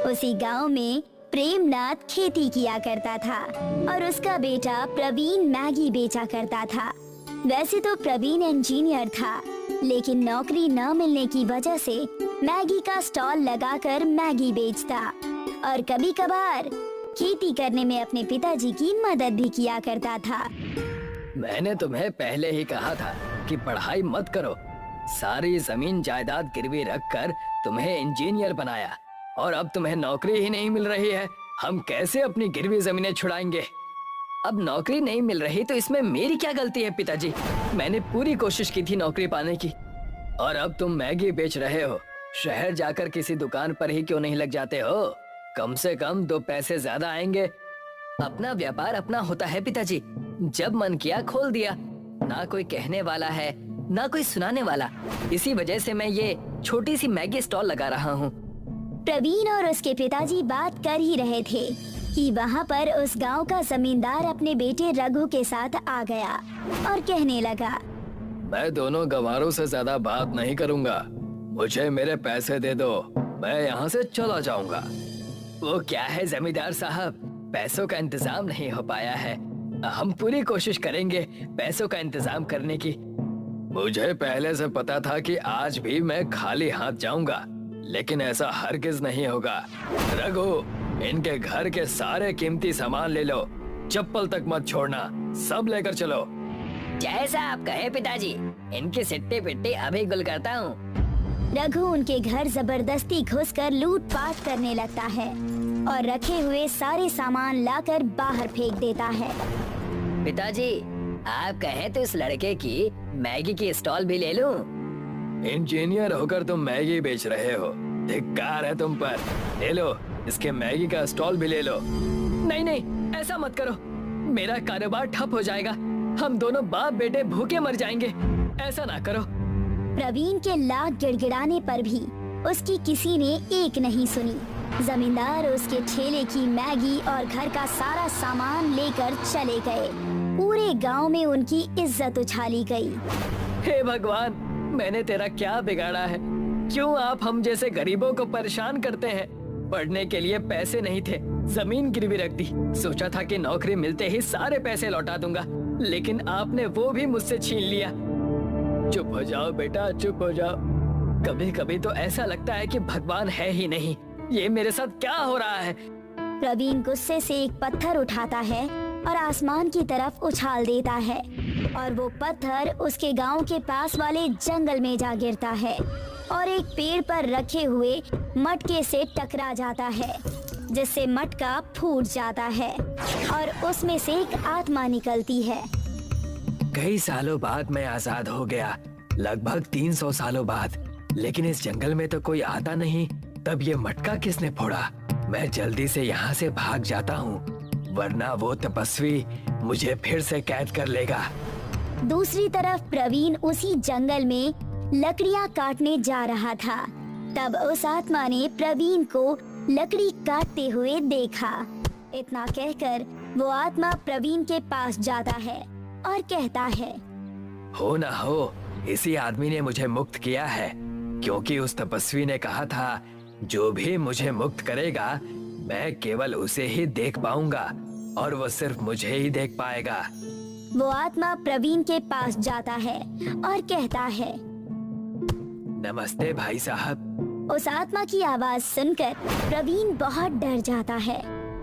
उसी गांव में प्रेमनाथ खेती किया करता था और उसका बेटा प्रवीण मैगी बेचा करता था। वैसे तो प्रवीण इंजीनियर था, लेकिन नौकरी न मिलने की वजह से मैगी का स्टॉल लगाकर मैगी बेचता और कभी कभार खेती करने में अपने पिताजी की मदद भी किया करता था। मैंने तुम्हें पहले ही कहा था कि पढ़ाई मत करो। सारी जमीन जायदाद गिरवी रखकर तुम्हें इंजीनियर बनाया और अब तुम्हें नौकरी ही नहीं मिल रही है। हम कैसे अपनी गिरवी जमीनें छुड़ाएंगे? अब नौकरी नहीं मिल रही तो इसमें मेरी क्या गलती है पिताजी? मैंने पूरी कोशिश की थी नौकरी पाने की और अब तुम मैगी बेच रहे हो। शहर जाकर किसी दुकान पर ही क्यों नहीं लग जाते हो? कम से कम 2 पैसे ज्यादा आएंगे। अपना व्यापार अपना होता है पिताजी, जब मन किया खोल दिया। ना कोई कहने वाला है ना कोई सुनाने वाला, इसी वजह से मैं ये छोटी सी मैगी स्टॉल लगा रहा हूँ। प्रवीण और उसके पिताजी बात कर ही रहे थे कि वहाँ पर उस गांव का जमींदार अपने बेटे रघु के साथ आ गया और कहने लगा, मैं दोनों गंवारों से ज्यादा बात नहीं करूँगा, मुझे मेरे पैसे दे दो, मैं यहाँ से चला जाऊँगा। वो क्या है जमींदार साहब, पैसों का इंतजाम नहीं हो पाया है। हम पूरी कोशिश करेंगे पैसों का इंतजाम करने की। मुझे पहले से पता था कि आज भी मैं खाली हाथ जाऊंगा, लेकिन ऐसा हरगिज नहीं होगा। रघु, इनके घर के सारे कीमती सामान ले लो, चप्पल तक मत छोड़ना, सब लेकर चलो। जैसा आप कहे पिताजी, इनके सिट्टे पिट्टे अभी गुल करता हूँ। रघु उनके घर जबरदस्ती घुसकर लूटपाट करने लगता है और रखे हुए सारे सामान लाकर बाहर फेंक देता है। पिताजी, आप कहें तो इस लड़के की मैगी की स्टॉल भी ले लूं? इंजीनियर होकर तुम मैगी बेच रहे हो, धिक्कार है तुम पर। ले लो, इसके मैगी का स्टॉल भी ले लो। नहीं नहीं, ऐसा मत करो, मेरा कारोबार ठप हो जाएगा, हम दोनों बाप बेटे भूखे मर जाएंगे, ऐसा ना करो। प्रवीण के लाख गिड़गिड़ाने पर भी उसकी किसी ने एक नहीं सुनी। जमींदार उसके ठेले की मैगी और घर का सारा सामान लेकर चले गए। पूरे गांव में उनकी इज्जत उछाली गई। हे भगवान, मैंने तेरा क्या बिगाड़ा है? क्यों आप हम जैसे गरीबों को परेशान करते हैं? पढ़ने के लिए पैसे नहीं थे, जमीन गिरवी रख दी। सोचा था कि नौकरी मिलते ही सारे पैसे लौटा दूंगा, लेकिन आपने वो भी मुझसे छीन लिया। चुप हो जाओ बेटा, चुप हो जाओ। कभी कभी तो ऐसा लगता है कि भगवान है ही नहीं। ये मेरे साथ क्या हो रहा है? प्रवीण गुस्से से एक पत्थर उठाता है और आसमान की तरफ उछाल देता है और वो पत्थर उसके गांव के पास वाले जंगल में जा गिरता है और एक पेड़ पर रखे हुए मटके से टकरा जाता है, जिससे मटका फूट जाता है और उसमें से एक आत्मा निकलती है। कई सालों बाद मैं आजाद हो गया, लगभग 300 सालों बाद, लेकिन इस जंगल में तो कोई आता नहीं। तब ये मटका किसने फोड़ा? मैं जल्दी से यहाँ से भाग जाता हूँ, वरना वो तपस्वी मुझे फिर से कैद कर लेगा। दूसरी तरफ प्रवीण उसी जंगल में लकड़ियाँ काटने जा रहा था। तब उस आत्मा ने प्रवीण को लकड़ी काटते हुए देखा। इतना कहकर वो आत्मा प्रवीण के पास जाता है और कहता है, हो ना हो, इसी आदमी ने मुझे मुक्त किया है, क्योंकि उस तपस्वी ने कहा था जो भी मुझे मुक्त करेगा मैं केवल उसे ही देख पाऊंगा और वो सिर्फ मुझे ही देख पाएगा। वो आत्मा प्रवीण के पास जाता है और कहता है, नमस्ते भाई साहब। उस आत्मा की आवाज सुनकर प्रवीण बहुत डर जाता है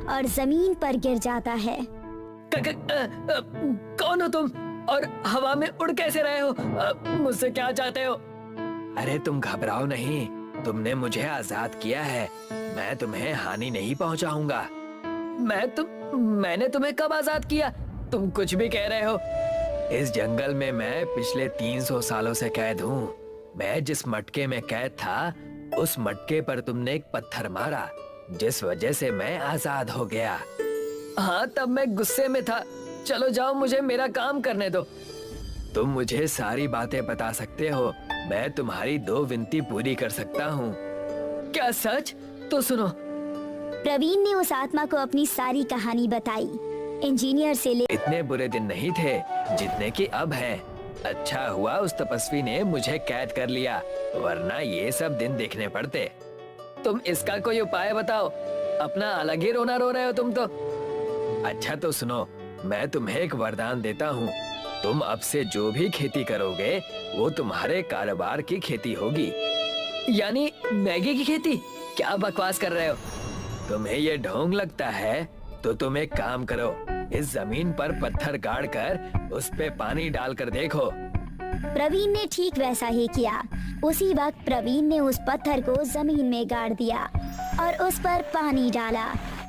और जमीन पर गिर जाता है। कौन हो तुम और हवा में उड़ कैसे रहे हो? मुझसे क्या चाहते हो? अरे तुम घबराओ नहीं, तुमने मुझे आजाद किया है, मैं तुम्हें हानि नहीं पहुंचाऊंगा। मैंने तुम्हें कब आजाद किया? तुम कुछ भी कह रहे हो। इस जंगल में मैं पिछले 300 सालों से कैद हूँ। मैं जिस मटके में कैद था, उस मटके पर तुमने एक पत्थर मारा, जिस वजह से मैं आजाद हो गया। हाँ, तब मैं गुस्से में था। चलो जाओ, मुझे मेरा काम करने दो। तुम मुझे सारी बातें बता सकते हो, मैं तुम्हारी 2 विनती पूरी कर सकता हूँ। क्या सच? तो सुनो। प्रवीण ने उस आत्मा को अपनी सारी कहानी बताई। इंजीनियर से ले इतने बुरे दिन नहीं थे जितने कि अब हैं। अच्छा हुआ उस तपस्वी ने मुझे कैद कर लिया, वरना ये सब दिन देखने पड़ते। तुम इसका कोई उपाय बताओ। अपना अलग ही रोना रो रहे हो तुम तो। अच्छा तो सुनो, मैं तुम्हें एक वरदान देता हूँ। तुम अब से जो भी खेती करोगे वो तुम्हारे कारोबार की खेती होगी। यानी मैगी की खेती? क्या बकवास कर रहे हो? तुम्हें ये ढोंग लगता है तो तुम एक काम करो, इस जमीन पर पत्थर गाड़ कर उस पे पानी डालकर देखो। प्रवीण ने ठीक वैसा ही किया। उसी वक्त प्रवीण ने उस पत्थर को जमीन में गाड़ दिया और उस पर पानी डाला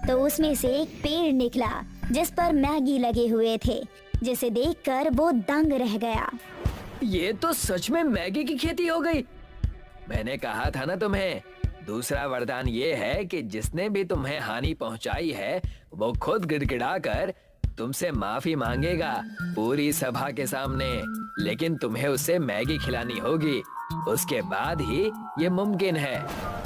तो उसमें से एक पेड़ निकला जिस पर मैगी लगे हुए थे, जिसे देखकर वो दंग रह गया। ये तो सच में मैगी की खेती हो गई। मैंने कहा था ना तुम्हें। दूसरा वरदान ये है कि जिसने भी तुम्हें हानि पहुंचाई है वो खुद गिड़गिड़ाकर तुमसे माफी मांगेगा पूरी सभा के सामने, लेकिन तुम्हें उसे मैगी खिलानी होगी। उसके बाद ही ये मुमकिन है।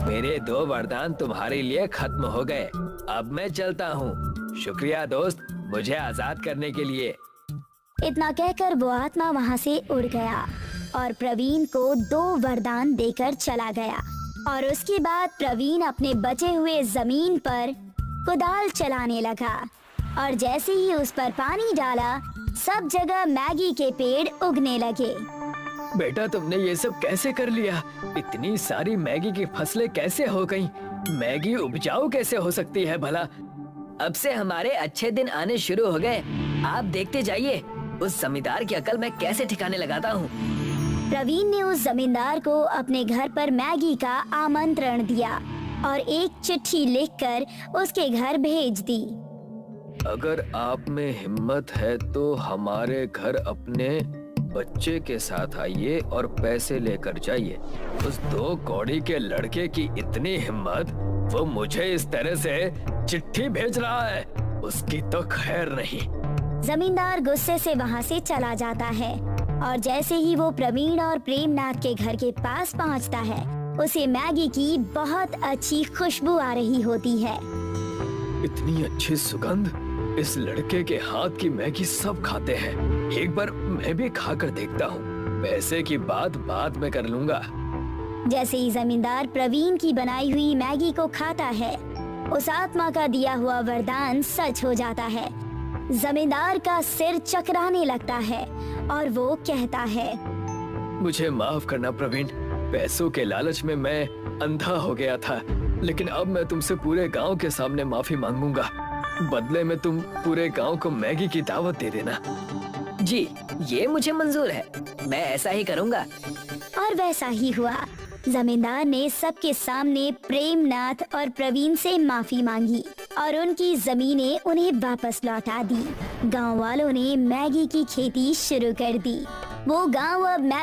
मेरे 2 वरदान तुम्हारे लिए खत्म हो गए। अब मैं चलता हूँ। शुक्रिया दोस्त, मुझे आजाद करने के लिए। इतना कहकर वो आत्मा वहाँ से उड़ गया और प्रवीण को 2 वरदान देकर चला गया। और उसके बाद प्रवीण अपने बचे हुए जमीन पर कुदाल चलाने लगा और जैसे ही उस पर पानी डाला सब जगह मैगी के पेड़ उगने लगे। बेटा, तुमने ये सब कैसे कर लिया? इतनी सारी मैगी की फसलें कैसे हो गईं? मैगी उपजाऊ कैसे हो सकती है भला? अब से हमारे अच्छे दिन आने शुरू हो गए। आप देखते जाइए उस जमींदार की अकल मैं कैसे ठिकाने लगाता हूँ। प्रवीण ने उस जमींदार को अपने घर पर मैगी का आमंत्रण दिया और एक चिट्ठी लिखकर उसके घर भेज दी। अगर आप में हिम्मत है तो हमारे घर अपने बच्चे के साथ आइए और पैसे लेकर जाइए। उस 2 कौड़ी के लड़के की इतनी हिम्मत, वो मुझे इस तरह से चिट्ठी भेज रहा है, उसकी तो खैर नहीं। जमींदार गुस्से से वहाँ से चला जाता है और जैसे ही वो प्रवीण और प्रेमनाथ के घर के पास पहुँचता है उसे मैगी की बहुत अच्छी खुशबू आ रही होती है। इतनी अच्छी सुगंध, इस लड़के के हाथ की मैगी सब खाते हैं। एक बार मैं भी खाकर देखता हूँ। पैसे की बात बाद में कर लूंगा। जैसे ही जमींदार प्रवीण की बनाई हुई मैगी को खाता है उस आत्मा का दिया हुआ वरदान सच हो जाता है। जमींदार का सिर चकराने लगता है और वो कहता है, मुझे माफ करना प्रवीण, पैसों के लालच में मैं अंधा हो गया था, लेकिन अब मैं तुमसे पूरे गांव के सामने माफी मांगूंगा। बदले में तुम पूरे गांव को मैगी की दावत दे देना। जी, ये मुझे मंजूर है, मैं ऐसा ही करूंगा। और वैसा ही हुआ। जमींदार ने सबके सामने प्रेमनाथ और प्रवीण से माफी मांगी और उनकी जमीनें उन्हें वापस लौटा दी। गांव वालों ने मैगी की खेती शुरू कर दी। वो गांव अब